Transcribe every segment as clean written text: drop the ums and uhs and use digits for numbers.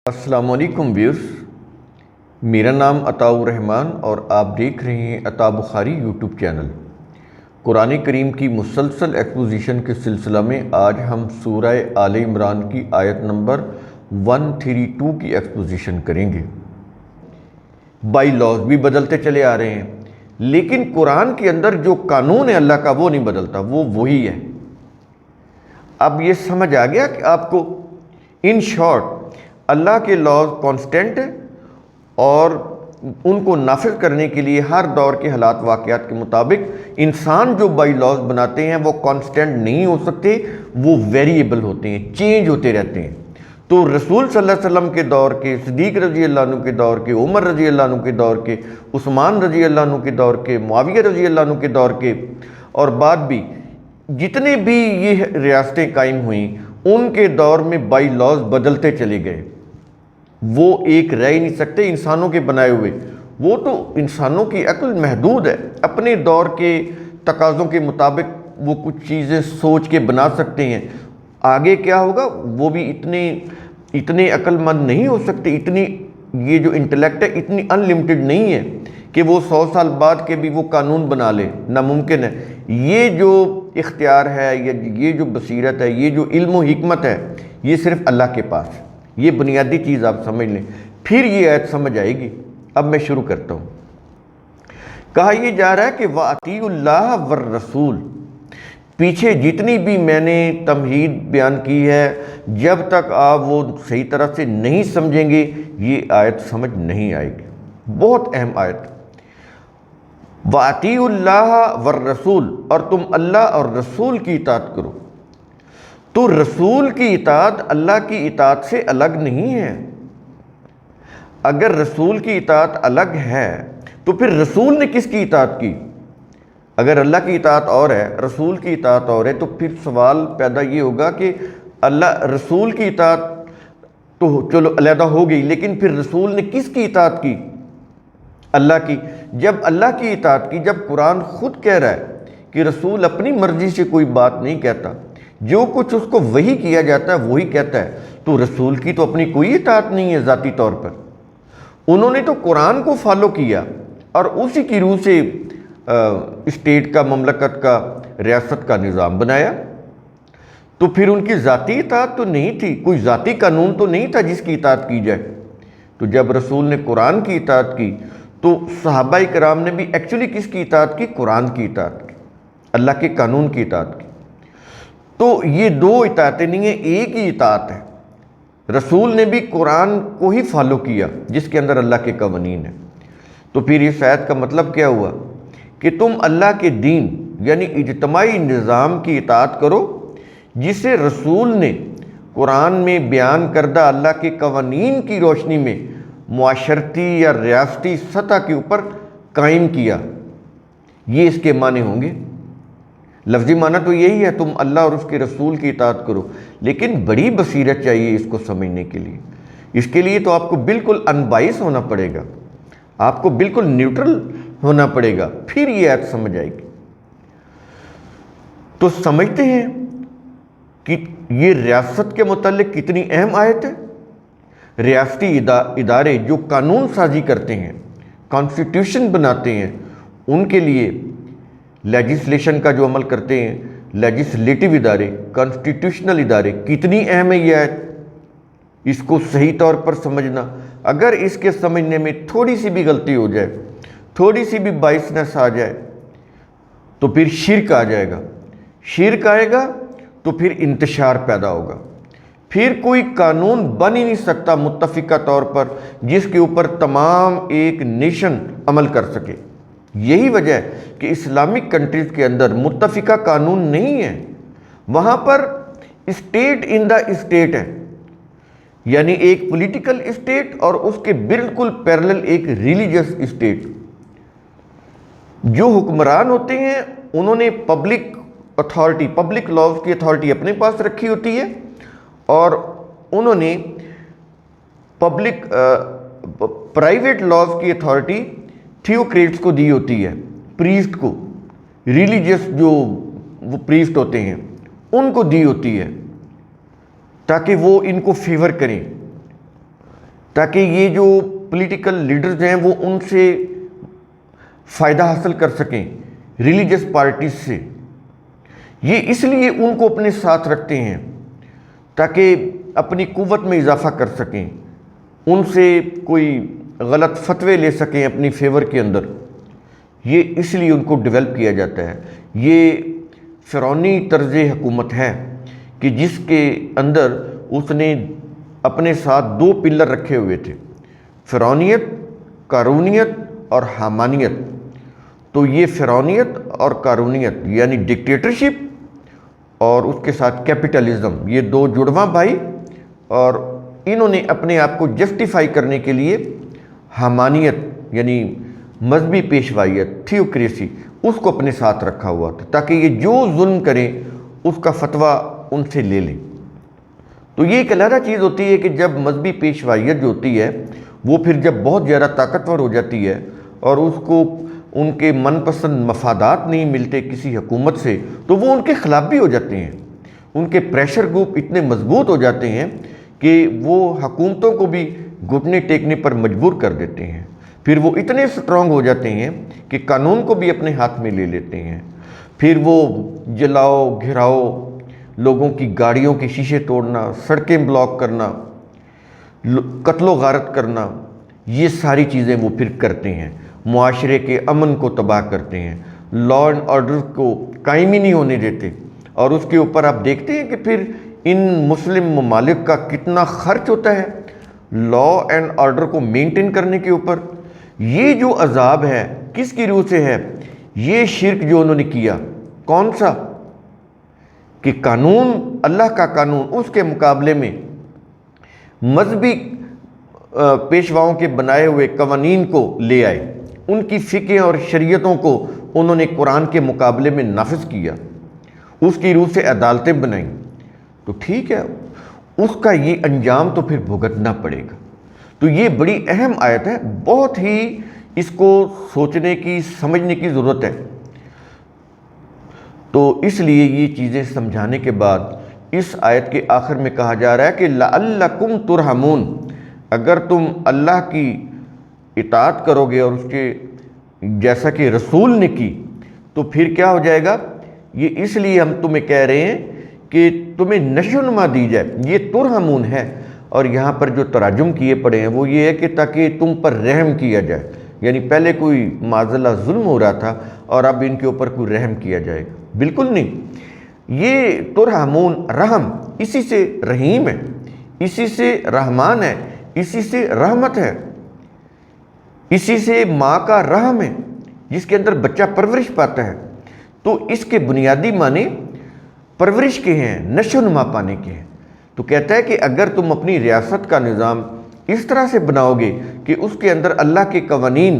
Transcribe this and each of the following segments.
السلام علیکم ویورز، میرا نام عطاء الرحمن اور آپ دیکھ رہے ہیں عطا بخاری یوٹیوب چینل۔ قرآن کریم کی مسلسل ایکسپوزیشن کے سلسلہ میں آج ہم سورہ آل عمران کی آیت نمبر 132 کی ایکسپوزیشن کریں گے۔ بائی لاز بھی بدلتے چلے آ رہے ہیں، لیکن قرآن کے اندر جو قانون ہے اللہ کا وہ نہیں بدلتا، وہ وہی ہے۔ اب یہ سمجھ آ گیا کہ آپ کو ان شارٹ اللہ کے لاز کانسٹنٹ ہیں اور ان کو نافذ کرنے کے لیے ہر دور کے حالات واقعات کے مطابق انسان جو بائی لاز بناتے ہیں وہ کانسٹنٹ نہیں ہو سکتے، وہ ویریبل ہوتے ہیں، چینج ہوتے رہتے ہیں۔ تو رسول صلی اللہ علیہ وسلم کے دور کے، صدیق رضی اللہ عنہ کے دور کے، عمر رضی اللہ عنہ کے دور کے، عثمان رضی اللہ عنہ کے دور کے، معاویہ رضی اللہ عنہ کے دور کے، اور بعد بھی جتنے بھی یہ ریاستیں قائم ہوئیں ان کے دور میں بائی لاز بدلتے چلے گئے۔ وہ ایک رہ ہی نہیں سکتے انسانوں کے بنائے ہوئے، وہ تو انسانوں کی عقل محدود ہے، اپنے دور کے تقاضوں کے مطابق وہ کچھ چیزیں سوچ کے بنا سکتے ہیں۔ آگے کیا ہوگا وہ بھی اتنے عقل مند نہیں ہو سکتے، اتنی یہ جو انٹلیکٹ ہے اتنی ان لمٹڈ نہیں ہے کہ وہ 100 سال بعد کے بھی وہ قانون بنا لے، ناممکن ہے۔ یہ جو اختیار ہے، یہ جو بصیرت ہے، یہ جو علم و حکمت ہے، یہ صرف اللہ کے پاس ہے۔ یہ بنیادی چیز آپ سمجھ لیں، پھر یہ آیت سمجھ آئے گی۔ اب میں شروع کرتا ہوں۔ کہا یہ جا رہا ہے کہ وَأَطِیعُوا اللَّهَ وَالرَّسُولَ، پیچھے جتنی بھی میں نے تمہید بیان کی ہے، جب تک آپ وہ صحیح طرح سے نہیں سمجھیں گے یہ آیت سمجھ نہیں آئے گی۔ بہت اہم آیت۔ وَأَطِیعُوا اللَّهَ وَالرَّسُولَ، اور تم اللہ اور رسول کی اطاعت کرو۔ تو رسول کی اطاعت اللہ کی اطاعت سے الگ نہیں ہے۔ اگر رسول کی اطاعت الگ ہے تو پھر رسول نے کس کی اطاعت کی؟ اگر اللہ کی اطاعت اور ہے، رسول کی اطاعت اور ہے، تو پھر سوال پیدا یہ ہوگا کہ اللہ رسول کی اطاعت تو چلو علیحدہ ہو گئی، لیکن پھر رسول نے کس کی اطاعت کی؟ اللہ کی۔ جب اللہ کی اطاعت کی، جب قرآن خود کہہ رہا ہے کہ رسول اپنی مرضی سے کوئی بات نہیں کہتا، جو کچھ اس کو وحی کیا جاتا ہے وہی کہتا ہے، تو رسول کی تو اپنی کوئی اطاعت نہیں ہے ذاتی طور پر۔ انہوں نے تو قرآن کو فالو کیا اور اسی کی روح سے اسٹیٹ کا، مملکت کا، ریاست کا نظام بنایا۔ تو پھر ان کی ذاتی اطاعت تو نہیں تھی، کوئی ذاتی قانون تو نہیں تھا جس کی اطاعت کی جائے۔ تو جب رسول نے قرآن کی اطاعت کی تو صحابہ کرام نے بھی ایکچولی کس کی اطاعت کی؟ قرآن کی اطاعت کی، اللہ کے قانون کی اطاعت کی۔ تو یہ دو اطاعتیں نہیں ہیں، ایک ہی اطاعت ہے۔ رسول نے بھی قرآن کو ہی فالو کیا جس کے اندر اللہ کے قوانین ہیں۔ تو پھر اس آیت کا مطلب کیا ہوا کہ تم اللہ کے دین یعنی اجتماعی نظام کی اطاعت کرو جسے رسول نے قرآن میں بیان کردہ اللہ کے قوانین کی روشنی میں معاشرتی یا ریاستی سطح کے اوپر قائم کیا۔ یہ اس کے معنی ہوں گے۔ لفظی معنی تو یہی ہے، تم اللہ اور اس کے رسول کی اطاعت کرو، لیکن بڑی بصیرت چاہیے اس کو سمجھنے کے لیے۔ اس کے لیے تو آپ کو بالکل انبائس ہونا پڑے گا، آپ کو بالکل نیوٹرل ہونا پڑے گا، پھر یہ آیت سمجھ آئے گی۔ تو سمجھتے ہیں کہ یہ ریاست کے متعلق کتنی اہم آیت ہے۔ ریاستی ادارے جو قانون سازی کرتے ہیں، کانسٹیٹیوشن بناتے ہیں، ان کے لیے لیجسلیشن کا جو عمل کرتے ہیں، لیجسلیٹو ادارے، کانسٹیٹیوشنل ادارے، کتنی اہم ہے یہ آیت۔ اس کو صحیح طور پر سمجھنا، اگر اس کے سمجھنے میں تھوڑی سی بھی غلطی ہو جائے، تھوڑی سی بھی بائسنس آ جائے تو پھر شرک آ جائے گا۔ شرک آئے گا تو پھر انتشار پیدا ہوگا، پھر کوئی قانون بن ہی نہیں سکتا متفقہ طور پر جس کے اوپر تمام ایک نیشن عمل کر سکے۔ یہی وجہ ہے کہ اسلامک کنٹریز کے اندر متفقہ قانون نہیں ہے، وہاں پر اسٹیٹ ان دا اسٹیٹ ہے، یعنی ایک پولیٹیکل اسٹیٹ اور اس کے بالکل پیرلل ایک ریلیجس اسٹیٹ۔ جو حکمران ہوتے ہیں انہوں نے پبلک اتھارٹی، پبلک لاز کی اتھارٹی اپنے پاس رکھی ہوتی ہے، اور انہوں نے پرائیویٹ لاز کی اتھارٹی تھیوکریٹس کو دی ہوتی ہے، پریسٹ کو، ریلیجس جو وہ پریسٹ ہوتے ہیں ان کو دی ہوتی ہے تاکہ وہ ان کو فیور کریں۔ تاکہ یہ جو پولیٹیکل لیڈرز ہیں وہ ان سے فائدہ حاصل کر سکیں، ریلیجس پارٹیز سے۔ یہ اس لیے ان کو اپنے ساتھ رکھتے ہیں تاکہ اپنی قوت میں اضافہ کر سکیں، ان سے کوئی غلط فتوے لے سکیں اپنی فیور کے اندر۔ یہ اس لیے ان کو ڈیولپ کیا جاتا ہے۔ یہ فرعونی طرز حکومت ہے کہ جس کے اندر اس نے اپنے ساتھ 2 پلر رکھے ہوئے تھے، فرعونیت، قارونیت اور حامانیت۔ تو یہ فرعونیت اور قارونیت یعنی ڈکٹیٹرشپ اور اس کے ساتھ کیپٹلزم، یہ 2 جڑواں بھائی، اور انہوں نے اپنے آپ کو جسٹیفائی کرنے کے لیے حامانیت یعنی مذہبی پیشوائیت، تھیوکریسی، اس کو اپنے ساتھ رکھا ہوا تھا تاکہ یہ جو ظلم کریں اس کا فتویٰ ان سے لے لیں۔ تو یہ ایک علیحدہ چیز ہوتی ہے کہ جب مذہبی پیشوائیت جو ہوتی ہے وہ پھر جب بہت زیادہ طاقتور ہو جاتی ہے اور اس کو ان کے من پسند مفادات نہیں ملتے کسی حکومت سے، تو وہ ان کے خلاف بھی ہو جاتے ہیں۔ ان کے پریشر گروپ اتنے مضبوط ہو جاتے ہیں کہ وہ حکومتوں کو بھی گھٹنے ٹیکنے پر مجبور کر دیتے ہیں۔ پھر وہ اتنے سٹرونگ ہو جاتے ہیں کہ قانون کو بھی اپنے ہاتھ میں لے لیتے ہیں۔ پھر وہ جلاؤ، گھراؤ، لوگوں کی گاڑیوں کے شیشے توڑنا، سڑکیں بلاک کرنا، قتل و غارت کرنا، یہ ساری چیزیں وہ پھر کرتے ہیں، معاشرے کے امن کو تباہ کرتے ہیں، لا اینڈ آرڈر کو قائم ہی نہیں ہونے دیتے۔ اور اس کے اوپر آپ دیکھتے ہیں کہ پھر ان مسلم ممالک کا کتنا خرچ ہوتا ہے لا اینڈ آرڈر کو مینٹین کرنے کے اوپر۔ یہ جو عذاب ہے کس کی روح سے ہے؟ یہ شرک جو انہوں نے کیا، کون سا؟ کہ قانون، اللہ کا قانون، اس کے مقابلے میں مذہبی پیشواؤں کے بنائے ہوئے قوانین کو لے آئے، ان کی فقہ اور شریعتوں کو انہوں نے قرآن کے مقابلے میں نافذ کیا، اس کی روح سے عدالتیں بنائیں۔ تو ٹھیک ہے، اس کا یہ انجام تو پھر بھگتنا پڑے گا۔ تو یہ بڑی اہم آیت ہے، بہت ہی اس کو سوچنے کی، سمجھنے کی ضرورت ہے۔ تو اس لیے یہ چیزیں سمجھانے کے بعد اس آیت کے آخر میں کہا جا رہا ہے کہ لعلکم ترحمون، اگر تم اللہ کی اطاعت کرو گے اور اس کے جیسا کہ رسول نے کی تو پھر کیا ہو جائے گا؟ یہ اس لیے ہم تمہیں کہہ رہے ہیں کہ تمہیں نشو و نما دی جائے، یہ ترحمون ہے۔ اور یہاں پر جو تراجم کیے پڑے ہیں وہ یہ ہے کہ تاکہ تم پر رحم کیا جائے، یعنی پہلے کوئی معاذ اللہ ظلم ہو رہا تھا اور اب ان کے اوپر کوئی رحم کیا جائے گا، بالکل نہیں۔ یہ ترحمون، رحم اسی سے رحیم ہے، اسی سے رحمان ہے، اسی سے رحمت ہے، اسی سے ماں کا رحم ہے جس کے اندر بچہ پرورش پاتا ہے۔ تو اس کے بنیادی معنی پرورش کے ہیں، نشو و نما پانے کے ہیں۔ تو کہتا ہے کہ اگر تم اپنی ریاست کا نظام اس طرح سے بناؤ گے کہ اس کے اندر اللہ کے قوانین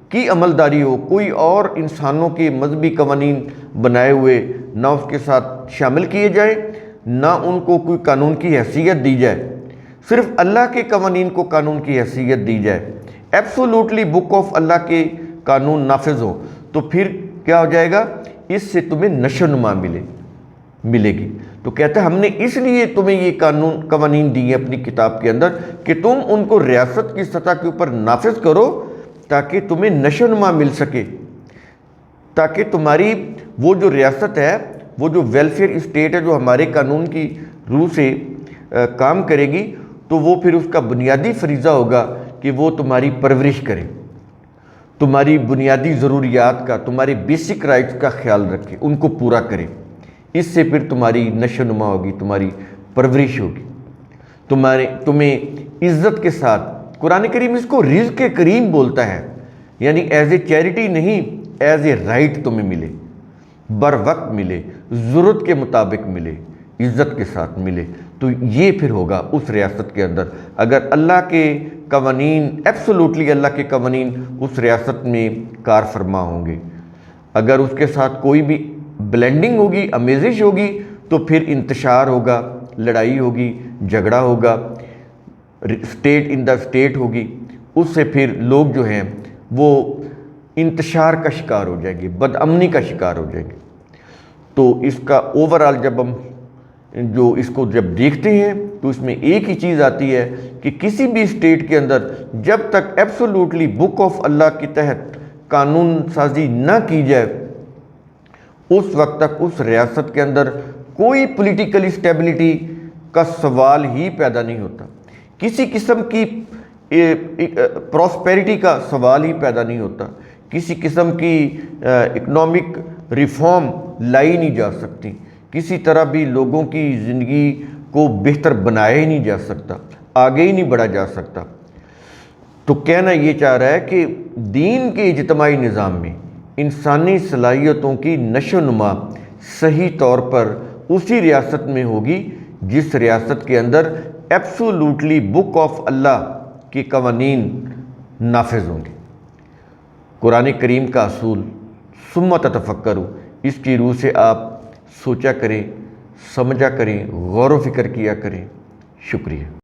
کی عملداری ہو، کوئی اور انسانوں کے مذہبی قوانین بنائے ہوئے نہ اس کے ساتھ شامل کیے جائیں، نہ ان کو کوئی قانون کی حیثیت دی جائے، صرف اللہ کے قوانین کو قانون کی حیثیت دی جائے، ایبسولوٹلی بک آف اللہ کے قانون نافذ ہو، تو پھر کیا ہو جائے گا؟ اس سے تمہیں نشو و نما ملے گی۔ تو کہتا ہے ہم نے اس لیے تمہیں یہ قوانین دی ہیں اپنی کتاب کے اندر کہ تم ان کو ریاست کی سطح کے اوپر نافذ کرو تاکہ تمہیں نشو و نما مل سکے، تاکہ تمہاری وہ جو ریاست ہے، وہ جو ویلفیئر اسٹیٹ ہے جو ہمارے قانون کی روح سے کام کرے گی، تو وہ پھر اس کا بنیادی فریضہ ہوگا کہ وہ تمہاری پرورش کرے، تمہاری بنیادی ضروریات کا، تمہارے بیسک رائٹس کا خیال رکھے، ان کو پورا کرے۔ اس سے پھر تمہاری نشو و نما ہوگی، تمہاری پرورش ہوگی، تمہیں عزت کے ساتھ۔ قرآن کریم اس کو رزق کریم بولتا ہے، یعنی ایز اے چیریٹی نہیں، ایز اے رائٹ تمہیں ملے، بر وقت ملے، ضرورت کے مطابق ملے، عزت کے ساتھ ملے۔ تو یہ پھر ہوگا اس ریاست کے اندر اگر اللہ کے قوانین، ایبسولوٹلی اللہ کے قوانین اس ریاست میں کار فرما ہوں گے۔ اگر اس کے ساتھ کوئی بھی بلینڈنگ ہوگی، آمیزش ہوگی، تو پھر انتشار ہوگا، لڑائی ہوگی، جھگڑا ہوگا، اسٹیٹ ان دا اسٹیٹ ہوگی، اس سے پھر لوگ جو ہیں وہ انتشار کا شکار ہو جائیں گے، بد امنی کا شکار ہو جائیں گے۔ تو اس کا اوورآل جب ہم جو اس کو جب دیکھتے ہیں تو اس میں ایک ہی چیز آتی ہے کہ کسی بھی اسٹیٹ کے اندر جب تک ایبسولوٹلی بک آف اللہ کے تحت قانون سازی نہ کی جائے اس وقت تک اس ریاست کے اندر کوئی پولیٹیکل اسٹیبلٹی کا سوال ہی پیدا نہیں ہوتا، کسی قسم کی پراسپیرٹی کا سوال ہی پیدا نہیں ہوتا، کسی قسم کی اکنامک ریفارم لائی نہیں جا سکتی، کسی طرح بھی لوگوں کی زندگی کو بہتر بنایا ہی نہیں جا سکتا، آگے ہی نہیں بڑھا جا سکتا۔ تو کہنا یہ چاہ رہا ہے کہ دین کے اجتماعی نظام میں انسانی صلاحیتوں کی نشو و نما صحیح طور پر اسی ریاست میں ہوگی جس ریاست کے اندر ایبسولوٹلی بک آف اللہ کے قوانین نافذ ہوں گے۔ قرآن کریم کا اصول ثم تتفکروا، اس کی روح سے آپ سوچا کریں، سمجھا کریں، غور و فکر کیا کریں۔ شکریہ۔